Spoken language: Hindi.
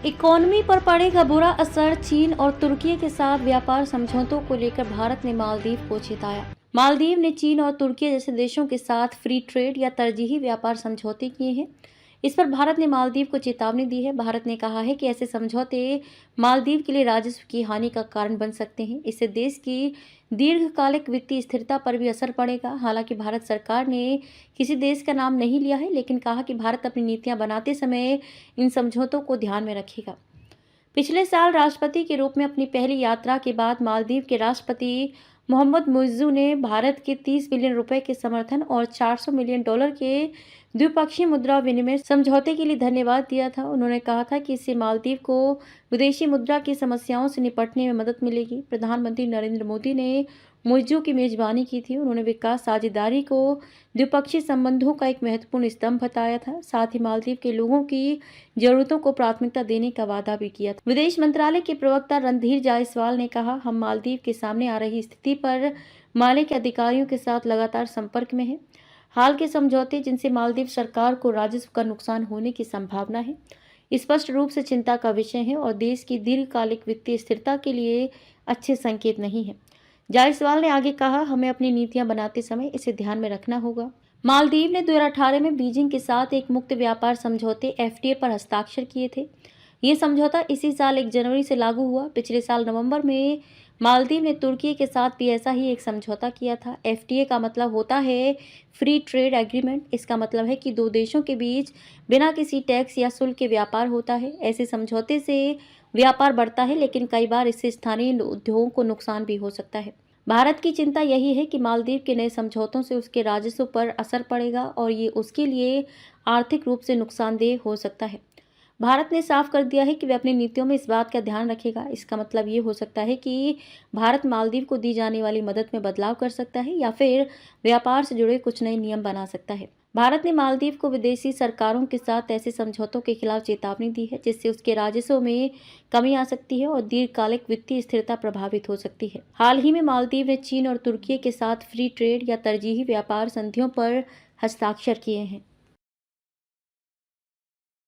इकोनॉमी पर पड़ेगा बुरा असर। चीन और तुर्की के साथ व्यापार समझौतों को लेकर भारत ने मालदीव को चेताया। मालदीव ने चीन और तुर्की जैसे देशों के साथ फ्री ट्रेड या तरजीही व्यापार समझौते किए हैं। इस पर भारत ने मालदीव को चेतावनी दी है। भारत ने कहा है कि ऐसे समझौते मालदीव के लिए राजस्व की हानि का कारण बन सकते हैं। इससे देश की दीर्घकालिक वित्तीय स्थिरता पर भी असर पड़ेगा। हालांकि भारत सरकार ने किसी देश का नाम नहीं लिया है, लेकिन कहा कि भारत अपनी नीतियां बनाते समय इन समझौतों को ध्यान में रखेगा। पिछले साल राष्ट्रपति के रूप में अपनी पहली यात्रा के बाद मालदीव के राष्ट्रपति मोहम्मद मुइज़्ज़ू ने भारत के 30 बिलियन रुपए के समर्थन और $400 मिलियन के द्विपक्षीय मुद्रा विनिमय समझौते के लिए धन्यवाद दिया था। उन्होंने कहा था कि इससे मालदीव को विदेशी मुद्रा की समस्याओं से निपटने में मदद मिलेगी। प्रधानमंत्री नरेंद्र मोदी ने मुइज़्ज़ू की मेजबानी की थी। उन्होंने विकास साझेदारी को द्विपक्षीय संबंधों का एक महत्वपूर्ण स्तंभ बताया था। साथ ही मालदीव के लोगों की जरूरतों को प्राथमिकता देने का वादा भी किया था। विदेश मंत्रालय के प्रवक्ता रणधीर जायसवाल ने कहा, हम मालदीव के सामने आ रही स्थिति पर माले के अधिकारियों के साथ लगातार संपर्क में हैं। हाल के समझौते जिनसे मालदीव सरकार को राजस्व का नुकसान होने की संभावना है, स्पष्ट रूप से चिंता का विषय है और देश की दीर्घकालिक वित्तीय स्थिरता के लिए अच्छे संकेत नहीं है। जायसवाल ने आगे कहा, हमें अपनी नीतियां बनाते समय इसे ध्यान में रखना होगा। मालदीव ने 2018 में बीजिंग के साथ एक मुक्त व्यापार समझौते FTA पर हस्ताक्षर किए थे। ये समझौता इसी साल 1 जनवरी से लागू हुआ। पिछले साल नवंबर में मालदीव ने तुर्की के साथ भी ऐसा ही एक समझौता किया था। FTA का मतलब होता है फ्री ट्रेड एग्रीमेंट। इसका मतलब है कि दो देशों के बीच बिना किसी टैक्स या शुल्क के व्यापार होता है। ऐसे समझौते से व्यापार बढ़ता है, लेकिन कई बार इससे स्थानीय उद्योगों को नुकसान भी हो सकता है। भारत की चिंता यही है कि मालदीव के नए समझौतों से उसके राजस्व पर असर पड़ेगा और ये उसके लिए आर्थिक रूप से नुकसानदेह हो सकता है। भारत ने साफ कर दिया है कि वे अपनी नीतियों में इस बात का ध्यान रखेगा। इसका मतलब ये हो सकता है कि भारत मालदीव को दी जाने वाली मदद में बदलाव कर सकता है या फिर व्यापार से जुड़े कुछ नए नियम बना सकता है। भारत ने मालदीव को विदेशी सरकारों के साथ ऐसे समझौतों के खिलाफ चेतावनी दी है, जिससे उसके राजस्व में कमी आ सकती है और दीर्घकालिक वित्तीय स्थिरता प्रभावित हो सकती है। हाल ही में मालदीव ने चीन और तुर्की के साथ फ्री ट्रेड या तरजीही व्यापार संधियों पर हस्ताक्षर किए हैं।